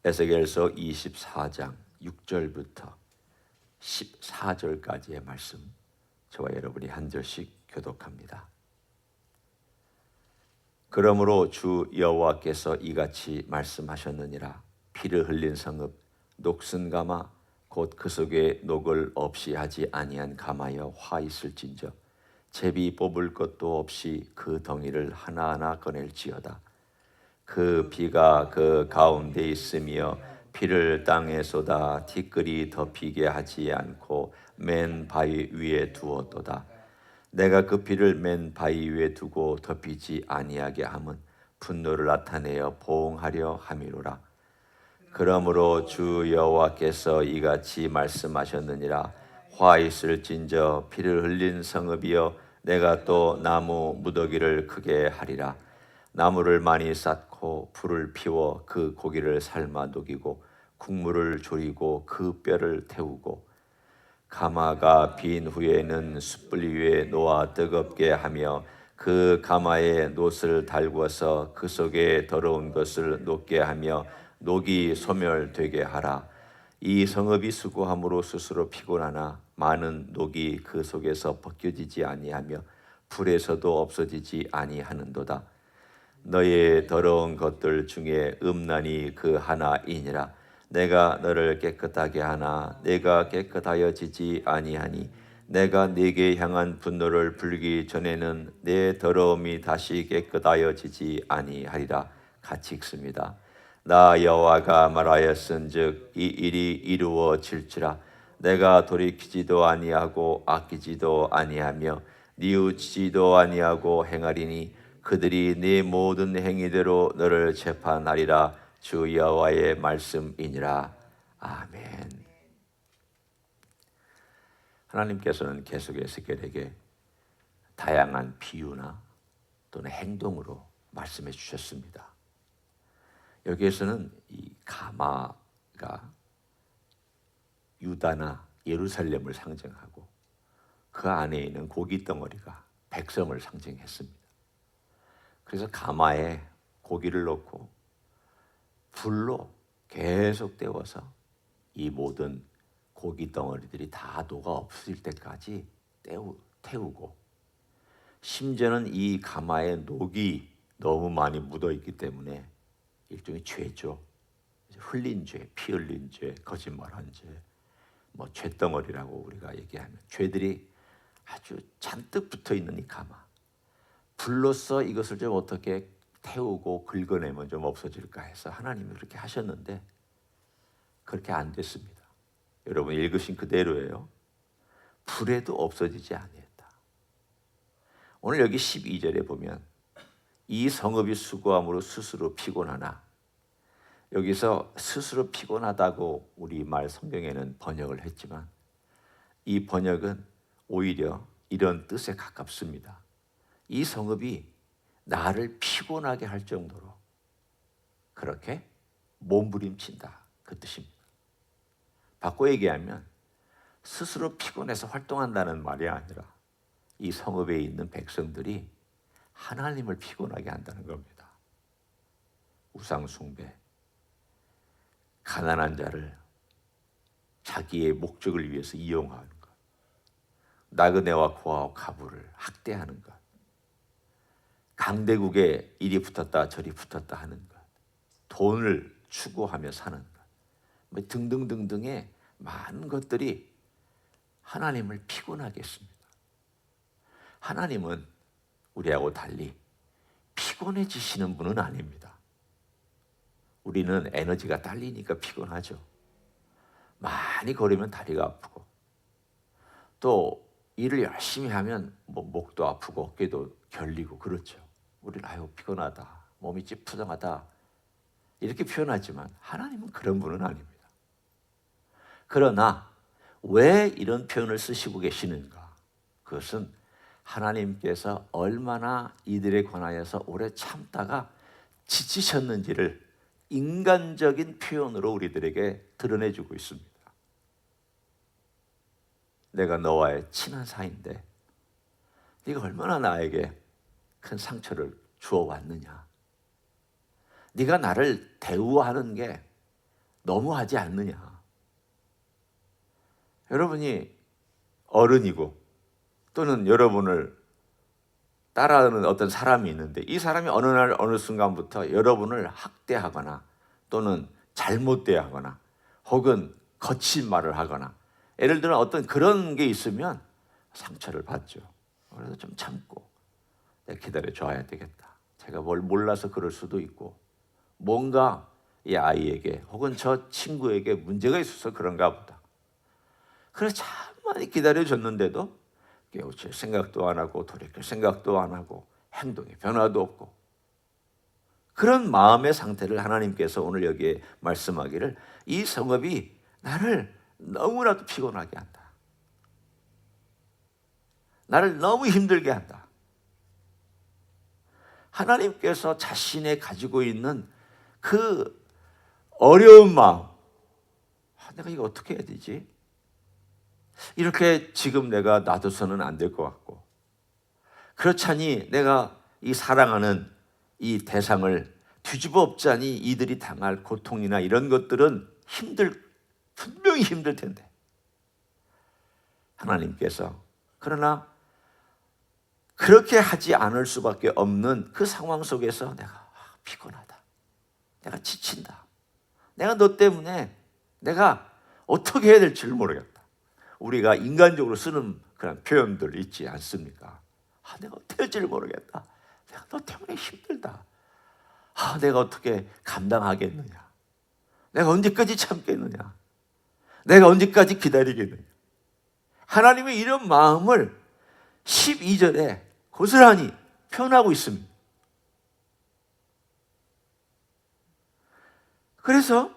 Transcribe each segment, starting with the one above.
에스겔서 24장 6절부터 14절까지의 말씀, 저와 여러분이 한 절씩 교독합니다. 그러므로 주 여호와께서 이같이 말씀하셨느니라. 피를 흘린 성읍 녹슨 가마 곧 그 속에 녹을 없이 하지 아니한 가마여 화 있을진저 제비 뽑을 것도 없이 그 덩이를 하나하나 꺼낼지어다. 그 피가 그 가운데 있으며 피를 땅에 쏟아 티끌이 덮이게 하지 않고 맨 바위 위에 두었도다. 내가 그 피를 맨 바위 위에 두고 덮이지 아니하게 함은 분노를 나타내어 보응하려 함이로라. 그러므로 주 여호와께서 이같이 말씀하셨느니라. 화 있을진저 피를 흘린 성읍이여 내가 또 나무 무더기를 크게 하리라. 나무를 많이 쌓고 불을 피워 그 고기를 삶아 녹이고 국물을 졸이고 그 뼈를 태우고 가마가 빈 후에는 숯불 위에 놓아 뜨겁게 하며 그 가마에 놋을 달구어서 그 속에 더러운 것을 녹게 하며 녹이 소멸되게 하라. 이 성읍이 수고함으로 스스로 피곤하나 많은 녹이 그 속에서 벗겨지지 아니하며 불에서도 없어지지 아니하는도다. 너의 더러운 것들 중에 음란이 그 하나이니라. 내가 너를 깨끗하게 하나 내가 깨끗하여지지 아니하니 내가 네게 향한 분노를 불기 전에는 내 더러움이 다시 깨끗하여지지 아니하리라. 같이 읽습니다. 나 여호와가 말하였은즉 이 일이 이루어질지라. 내가 돌이키지도 아니하고 아끼지도 아니하며 뉘우치지도 아니하고 행하리니 그들이 네 모든 행위대로 너를 재판하리라. 주 여호와의 말씀이니라. 아멘. 하나님께서는 계속 에스겔에게 다양한 비유나 또는 행동으로 말씀해 주셨습니다. 여기에서는 이 가마가 유다나 예루살렘을 상징하고 그 안에 있는 고기 덩어리가 백성을 상징했습니다. 그래서 가마에 고기를 넣고 불로 계속 데워서 이 모든 고기 덩어리들이 다 녹아 없을 때까지 태우고, 심지어는 이 가마에 녹이 너무 많이 묻어 있기 때문에 일종의 죄죠. 흘린 죄, 피 흘린 죄, 거짓말한 죄, 뭐 죄덩어리라고 우리가 얘기하면 죄들이 아주 잔뜩 붙어 있는 이 가마, 불로써 이것을 좀 어떻게 태우고 긁어내면 좀 없어질까 해서 하나님이 그렇게 하셨는데 그렇게 안 됐습니다. 여러분 읽으신 그대로예요. 불에도 없어지지 아니했다. 오늘 여기 12절에 보면 이 성읍이 수고함으로 스스로 피곤하나, 여기서 스스로 피곤하다고 우리말 성경에는 번역을 했지만 이 번역은 오히려 이런 뜻에 가깝습니다. 이 성읍이 나를 피곤하게 할 정도로 그렇게 몸부림친다, 그 뜻입니다. 바꿔 얘기하면 스스로 피곤해서 활동한다는 말이 아니라 이 성읍에 있는 백성들이 하나님을 피곤하게 한다는 겁니다. 우상 숭배, 가난한 자를 자기의 목적을 위해서 이용하는 것, 나그네와 고아와 가부를 학대하는 것, 강대국에 이리 붙었다 저리 붙었다 하는 것, 돈을 추구하며 사는 것, 뭐 등등등등의 많은 것들이 하나님을 피곤하게 했습니다. 하나님은 우리하고 달리 피곤해지시는 분은 아닙니다. 우리는 에너지가 딸리니까 피곤하죠. 많이 걸으면 다리가 아프고, 또 일을 열심히 하면 뭐 목도 아프고 어깨도 결리고 그렇죠. 우리는 아유 피곤하다, 몸이 찌푸정하다 이렇게 표현하지만 하나님은 그런 분은 아닙니다. 그러나 왜 이런 표현을 쓰시고 계시는가? 그것은 하나님께서 얼마나 이들에 관하여서 오래 참다가 지치셨는지를 인간적인 표현으로 우리들에게 드러내주고 있습니다. 내가 너와의 친한 사이인데 네가 얼마나 나에게 큰 상처를 주어왔느냐. 네가 나를 대우하는 게 너무하지 않느냐. 여러분이 어른이고 또는 여러분을 따라하는 어떤 사람이 있는데 이 사람이 어느 날 어느 순간부터 여러분을 학대하거나 또는 잘못 대하거나 혹은 거친 말을 하거나 예를 들어 어떤 그런 게 있으면 상처를 받죠. 그래서 좀 참고 내가 기다려 줘야 되겠다. 제가 뭘 몰라서 그럴 수도 있고 뭔가 이 아이에게 혹은 저 친구에게 문제가 있어서 그런가 보다. 그래서 참 많이 기다려줬는데도 깨우칠 생각도 안 하고 돌이킬 생각도 안 하고 행동에 변화도 없고 그런 마음의 상태를 하나님께서 오늘 여기에 말씀하기를 이 성읍이 나를 너무나도 피곤하게 한다. 나를 너무 힘들게 한다. 하나님께서 자신의 가지고 있는 그 어려운 마음, 내가 이거 어떻게 해야 되지? 이렇게 지금 내가 놔둬서는 안 될 것 같고 그렇자니 내가 이 사랑하는 이 대상을 뒤집어 엎자니 이들이 당할 고통이나 이런 것들은 분명히 힘들 텐데 하나님께서 그러나 그렇게 하지 않을 수밖에 없는 그 상황 속에서 내가 피곤하다. 내가 지친다. 내가 너 때문에 내가 어떻게 해야 될지를 모르겠다. 우리가 인간적으로 쓰는 그런 표현들 있지 않습니까? 내가 어떻게 할지를 모르겠다. 내가 너 때문에 힘들다. 내가 어떻게 감당하겠느냐. 내가 언제까지 참겠느냐. 내가 언제까지 기다리겠느냐. 하나님의 이런 마음을 12절에 고스란히 표현하고 있습니다. 그래서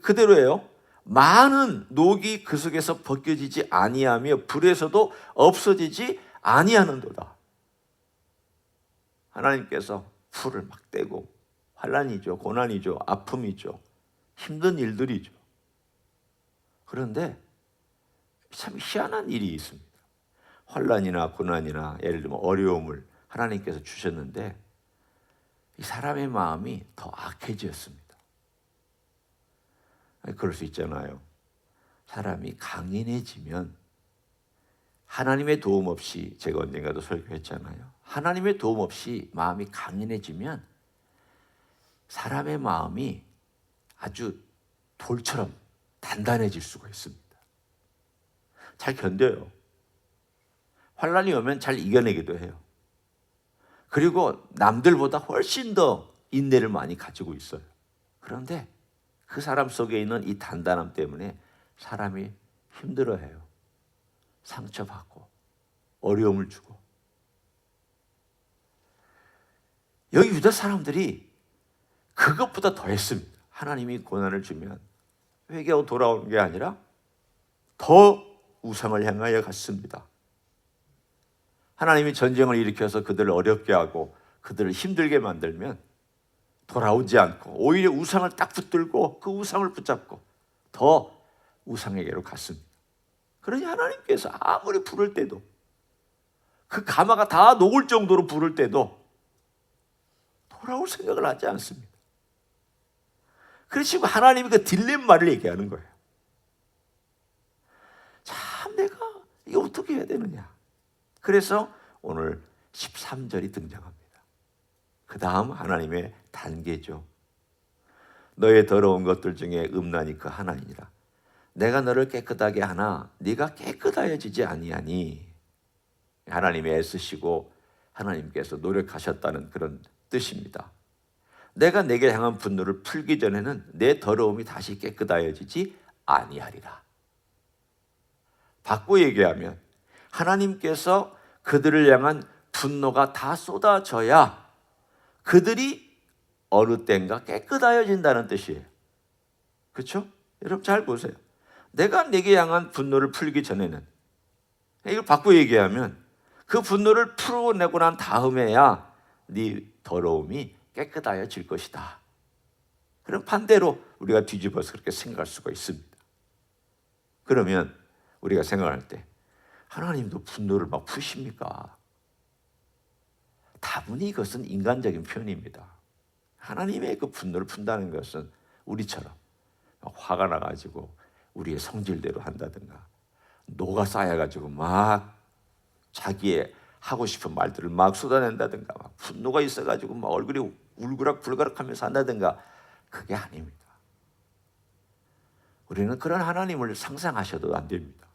그대로예요. 많은 녹이 그 속에서 벗겨지지 아니하며 불에서도 없어지지 아니하는도다. 하나님께서 불을 막 떼고 환난이죠, 고난이죠, 아픔이죠, 힘든 일들이죠. 그런데 참 희한한 일이 있습니다. 환난이나 고난이나 예를 들면 어려움을 하나님께서 주셨는데 이 사람의 마음이 더 악해졌습니다. 그럴 수 있잖아요. 사람이 강인해지면 하나님의 도움 없이 제가 언젠가도 설교했잖아요. 하나님의 도움 없이 마음이 강인해지면 사람의 마음이 아주 돌처럼 단단해질 수가 있습니다. 잘 견뎌요. 환난이 오면 잘 이겨내기도 해요. 그리고 남들보다 훨씬 더 인내를 많이 가지고 있어요. 그런데 그 사람 속에 있는 이 단단함 때문에 사람이 힘들어해요. 상처받고 어려움을 주고. 여기 유다 사람들이 그것보다 더 했습니다. 하나님이 고난을 주면 회개하고 돌아오는 게 아니라 더 우상을 향하여 갔습니다. 하나님이 전쟁을 일으켜서 그들을 어렵게 하고 그들을 힘들게 만들면 돌아오지 않고 오히려 우상을 딱 붙들고 그 우상을 붙잡고 더 우상에게로 갔습니다. 그러니 하나님께서 아무리 부를 때도 그 가마가 다 녹을 정도로 부를 때도 돌아올 생각을 하지 않습니다. 그래서 지금 하나님이 그 딜레마를 얘기하는 거예요. 참 내가 이거 어떻게 해야 되느냐. 그래서 오늘 13절이 등장합니다. 그 다음 하나님의 단계죠. 너의 더러운 것들 중에 음란이 그 하나이니라. 내가 너를 깨끗하게 하나 네가 깨끗하여지지 아니하니. 하나님이 애쓰시고 하나님께서 노력하셨다는 그런 뜻입니다. 내가 내게 향한 분노를 풀기 전에는 내 더러움이 다시 깨끗하여지지 아니하리라. 바꿔 얘기하면 하나님께서 그들을 향한 분노가 다 쏟아져야 그들이 어느 때인가 깨끗하여진다는 뜻이에요. 그렇죠? 여러분 잘 보세요. 내가 내게 향한 분노를 풀기 전에는, 이걸 바꿔 얘기하면 그 분노를 풀어내고 난 다음에야 네 더러움이 깨끗하여질 것이다. 그럼 반대로 우리가 뒤집어서 그렇게 생각할 수가 있습니다. 그러면 우리가 생각할 때 하나님도 분노를 막 푸십니까? 다분히 이것은 인간적인 표현입니다. 하나님의 그 분노를 푼다는 것은 우리처럼 화가 나가지고 우리의 성질대로 한다든가, 노가 쌓여가지고 막 자기의 하고 싶은 말들을 막 쏟아낸다든가, 막 분노가 있어가지고 막 얼굴이 울그락불그락하면서 한다든가, 그게 아닙니다. 우리는 그런 하나님을 상상하셔도 안 됩니다.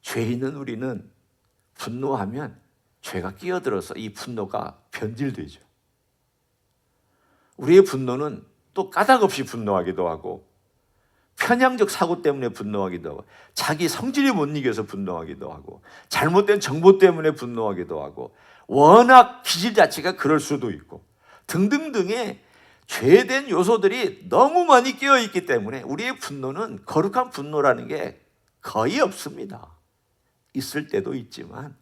죄 있는 우리는 분노하면 죄가 끼어들어서 이 분노가 변질되죠. 우리의 분노는 또 까닭없이 분노하기도 하고, 편향적 사고 때문에 분노하기도 하고, 자기 성질이 못 이겨서 분노하기도 하고, 잘못된 정보 때문에 분노하기도 하고, 워낙 기질 자체가 그럴 수도 있고, 등등등의 죄된 요소들이 너무 많이 끼어 있기 때문에 우리의 분노는 거룩한 분노라는 게 거의 없습니다. 있을 때도 있지만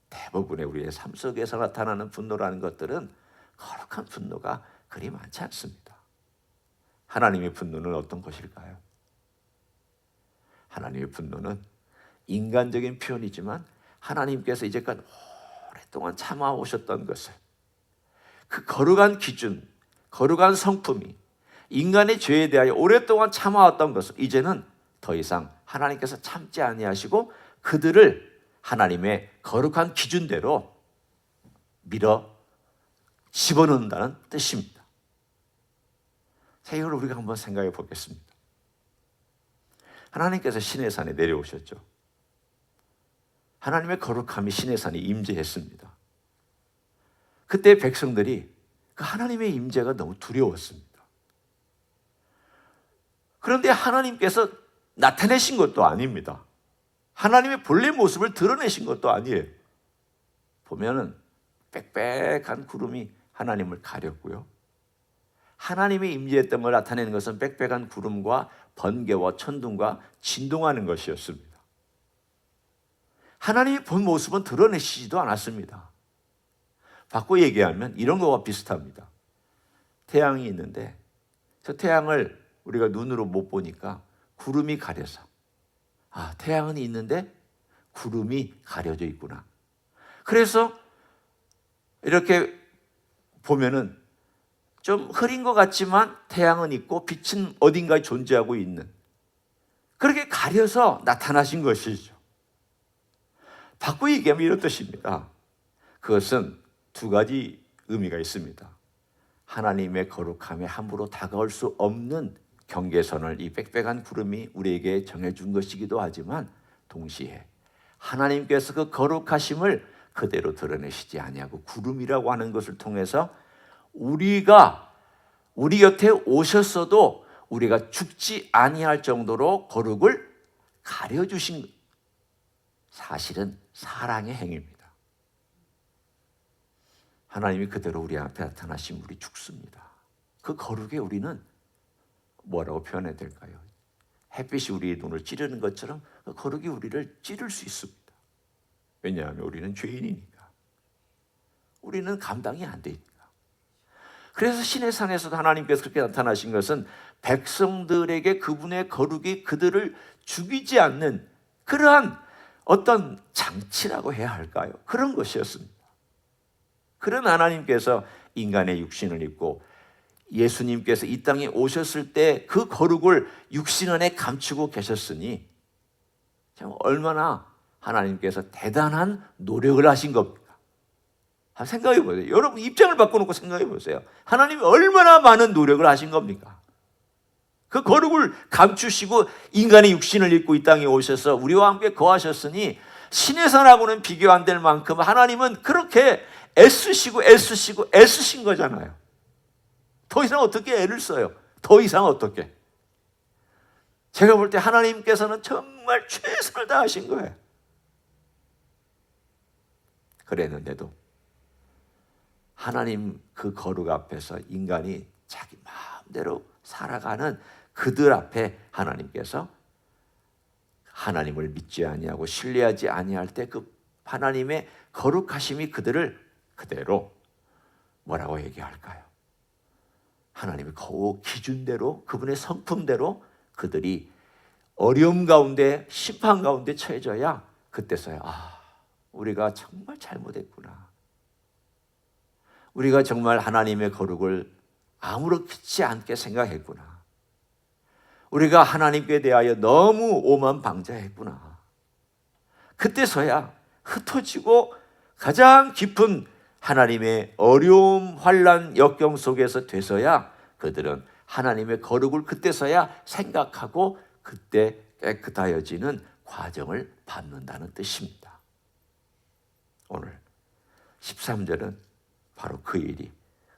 대부분의 우리의 삶 속에서 나타나는 분노라는 것들은 거룩한 분노가 그리 많지 않습니다. 하나님의 분노는 어떤 것일까요? 하나님의 분노는 인간적인 표현이지만 하나님께서 이제까지 오랫동안 참아오셨던 것을, 그 거룩한 기준, 거룩한 성품이 인간의 죄에 대하여 오랫동안 참아왔던 것을 이제는 더 이상 하나님께서 참지 아니하시고 그들을 하나님의 거룩한 기준대로 밀어 집어넣는다는 뜻입니다. 자, 이걸 우리가 한번 생각해 보겠습니다. 하나님께서 시내산에 내려오셨죠. 하나님의 거룩함이 시내산에 임재했습니다. 그때 백성들이 그 하나님의 임재가 너무 두려웠습니다. 그런데 하나님께서 나타내신 것도 아닙니다. 하나님의 본래 모습을 드러내신 것도 아니에요. 보면은 빽빽한 구름이 하나님을 가렸고요. 하나님의 임재했던 걸 나타내는 것은 빽빽한 구름과 번개와 천둥과 진동하는 것이었습니다. 하나님의 본 모습은 드러내시지도 않았습니다. 바꿔 얘기하면 이런 거와 비슷합니다. 태양이 있는데 저 태양을 우리가 눈으로 못 보니까 구름이 가려서, 아, 태양은 있는데 구름이 가려져 있구나. 그래서 이렇게 보면은 좀 흐린 것 같지만 태양은 있고 빛은 어딘가에 존재하고 있는, 그렇게 가려서 나타나신 것이죠. 바꿔 얘기하면 이런 뜻입니다. 그것은 두 가지 의미가 있습니다. 하나님의 거룩함에 함부로 다가올 수 없는 경계선을 이 빽빽한 구름이 우리에게 정해준 것이기도 하지만, 동시에 하나님께서 그 거룩하심을 그대로 드러내시지 아니하고 구름이라고 하는 것을 통해서 우리가 우리 곁에 오셨어도 우리가 죽지 아니할 정도로 거룩을 가려주신, 사실은 사랑의 행위입니다. 하나님이 그대로 우리 앞에 나타나시면 우리 죽습니다. 그 거룩에 우리는 뭐라고 표현해야 될까요? 햇빛이 우리의 눈을 찌르는 것처럼 그 거룩이 우리를 찌를 수 있습니다. 왜냐하면 우리는 죄인이니까. 우리는 감당이 안 되니까. 그래서 시내산에서도 하나님께서 그렇게 나타나신 것은 백성들에게 그분의 거룩이 그들을 죽이지 않는 그러한 어떤 장치라고 해야 할까요? 그런 것이었습니다. 그런 하나님께서 인간의 육신을 입고 예수님께서 이 땅에 오셨을 때 그 거룩을 육신 안에 감추고 계셨으니 참 얼마나 하나님께서 대단한 노력을 하신 겁니까? 한번 생각해 보세요. 여러분 입장을 바꿔놓고 생각해 보세요. 하나님이 얼마나 많은 노력을 하신 겁니까? 그 거룩을 감추시고 인간의 육신을 입고 이 땅에 오셔서 우리와 함께 거하셨으니 시내산하고는 비교 안 될 만큼 하나님은 그렇게 애쓰신 거잖아요. 더 이상 어떻게 애를 써요? 더 이상 어떻게? 제가 볼 때 하나님께서는 정말 최선을 다하신 거예요. 그랬는데도 하나님 그 거룩 앞에서 인간이 자기 마음대로 살아가는 그들 앞에 하나님께서 하나님을 믿지 아니하고 신뢰하지 아니할 때 그 하나님의 거룩하심이 그들을 그대로 뭐라고 얘기할까요? 하나님의 거룩 기준대로, 그분의 성품대로 그들이 어려움 가운데, 심판 가운데 처해져야 그때서야 우리가 정말 잘못했구나. 우리가 정말 하나님의 거룩을 아무렇지 않게 생각했구나. 우리가 하나님께 대하여 너무 오만방자했구나. 그때서야 흩어지고 가장 깊은 하나님의 어려움, 환난, 역경 속에서 돼서야 그들은 하나님의 거룩을 그때서야 생각하고 그때 깨끗하여지는 과정을 밟는다는 뜻입니다. 오늘 13절은 바로 그 일이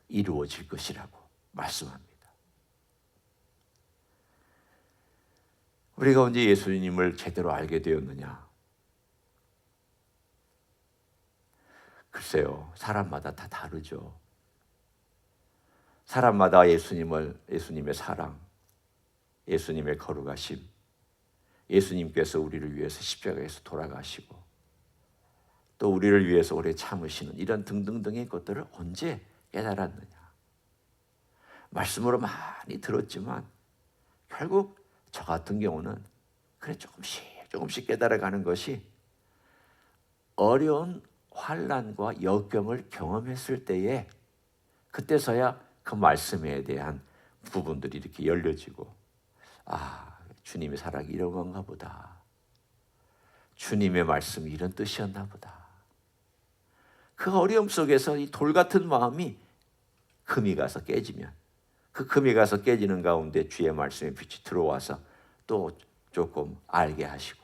이루어질 것이라고 말씀합니다. 우리가 언제 예수님을 제대로 알게 되었느냐? 글쎄요, 사람마다 다 다르죠. 사람마다 예수님의 사랑, 예수님의 거룩하심, 예수님께서 우리를 위해서 십자가에서 돌아가시고 또 우리를 위해서 오래 참으시는 이런 등등등의 것들을 언제 깨달았느냐? 말씀으로 많이 들었지만 결국 저 같은 경우는 그래 조금씩 깨달아가는 것이 어려운 환난과 역경을 경험했을 때에 그때서야 그 말씀에 대한 부분들이 이렇게 열려지고 주님의 사랑이 이런 건가 보다. 주님의 말씀이 이런 뜻이었나 보다. 그 어려움 속에서 이 돌 같은 마음이 금이 가서 깨지면 그 금이 가서 깨지는 가운데 주의 말씀의 빛이 들어와서 또 조금 알게 하시고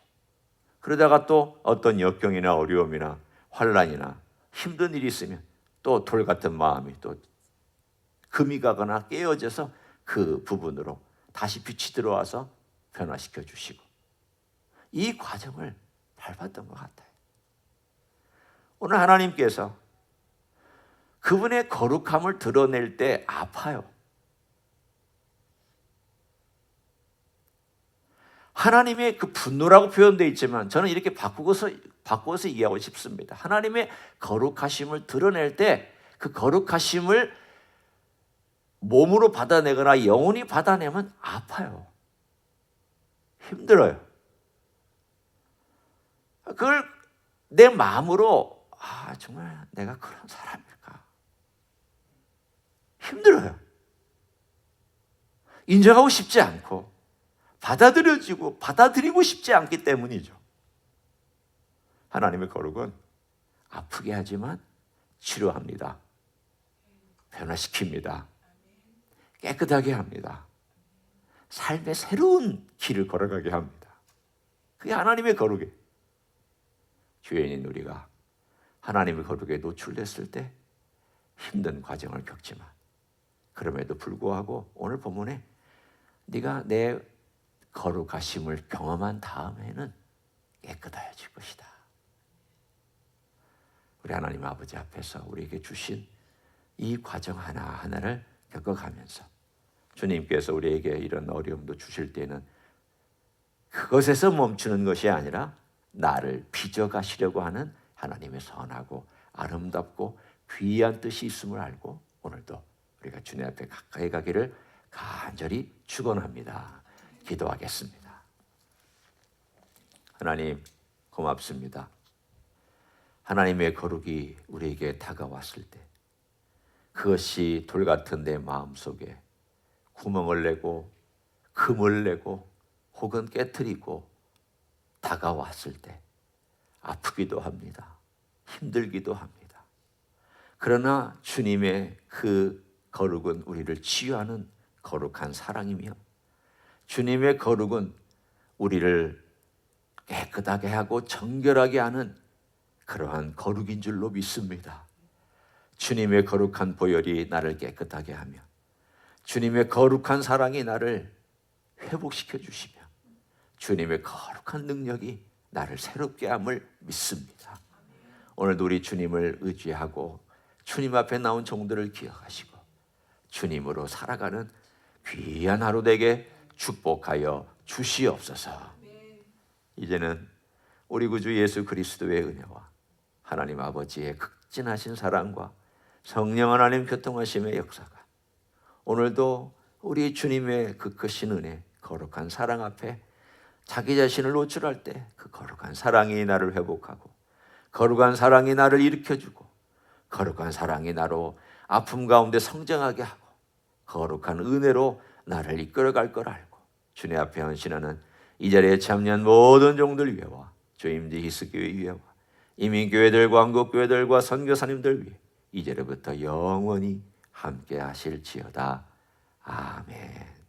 그러다가 또 어떤 역경이나 어려움이나 환난이나 힘든 일이 있으면 또 돌 같은 마음이 또 금이 가거나 깨어져서 그 부분으로 다시 빛이 들어와서 변화시켜 주시고 이 과정을 밟았던 것 같아요. 오늘 하나님께서 그분의 거룩함을 드러낼 때 아파요. 하나님의 그 분노라고 표현되어 있지만 저는 이렇게 바꾸어서 이해하고 싶습니다. 하나님의 거룩하심을 드러낼 때 그 거룩하심을 몸으로 받아내거나 영혼이 받아내면 아파요. 힘들어요. 그걸 내 마음으로 정말 내가 그런 사람일까? 힘들어요. 인정하고 싶지 않고 받아들이고 싶지 않기 때문이죠. 하나님의 거룩은 아프게 하지만 치료합니다. 변화시킵니다. 깨끗하게 합니다. 삶의 새로운 길을 걸어가게 합니다. 그게 하나님의 거룩이에요. 죄인인 우리가 하나님의 거룩에 노출됐을 때 힘든 과정을 겪지만 그럼에도 불구하고 오늘 본문에 네가 내 거룩하심을 경험한 다음에는 깨끗해질 것이다. 우리 하나님 아버지 앞에서 우리에게 주신 이 과정 하나하나를 겪어가면서 주님께서 우리에게 이런 어려움도 주실 때는 그것에서 멈추는 것이 아니라 나를 빚어가시려고 하는 하나님의 선하고 아름답고 귀한 뜻이 있음을 알고 오늘도 우리가 주님 앞에 가까이 가기를 간절히 축원합니다. 기도하겠습니다. 하나님 고맙습니다. 하나님의 거룩이 우리에게 다가왔을 때 그것이 돌 같은 내 마음속에 구멍을 내고 금을 내고 혹은 깨트리고 다가왔을 때 아프기도 합니다. 힘들기도 합니다. 그러나 주님의 그 거룩은 우리를 치유하는 거룩한 사랑이며 주님의 거룩은 우리를 깨끗하게 하고 정결하게 하는 그러한 거룩인 줄로 믿습니다. 주님의 거룩한 보혈이 나를 깨끗하게 하며 주님의 거룩한 사랑이 나를 회복시켜 주시며 주님의 거룩한 능력이 나를 새롭게 함을 믿습니다. 오늘도 우리 주님을 의지하고 주님 앞에 나온 종들을 기억하시고 주님으로 살아가는 귀한 하루 되게 축복하여 주시옵소서. 이제는 우리 구주 예수 그리스도의 은혜와 하나님 아버지의 극진하신 사랑과 성령 하나님 교통하심의 역사가 오늘도 우리 주님의 그 크신 은혜 거룩한 사랑 앞에 자기 자신을 노출할 때 그 거룩한 사랑이 나를 회복하고 거룩한 사랑이 나를 일으켜주고 거룩한 사랑이 나로 아픔 가운데 성장하게 하고 거룩한 은혜로 나를 이끌어갈 걸 알고 주님 앞에 헌신하는 이 자리에 참여한 모든 종들 위해와 주임지 히스교회 위해와 이민교회들과 한국교회들과 선교사님들 위해 이제부터 영원히 함께 하실지어다. 아멘.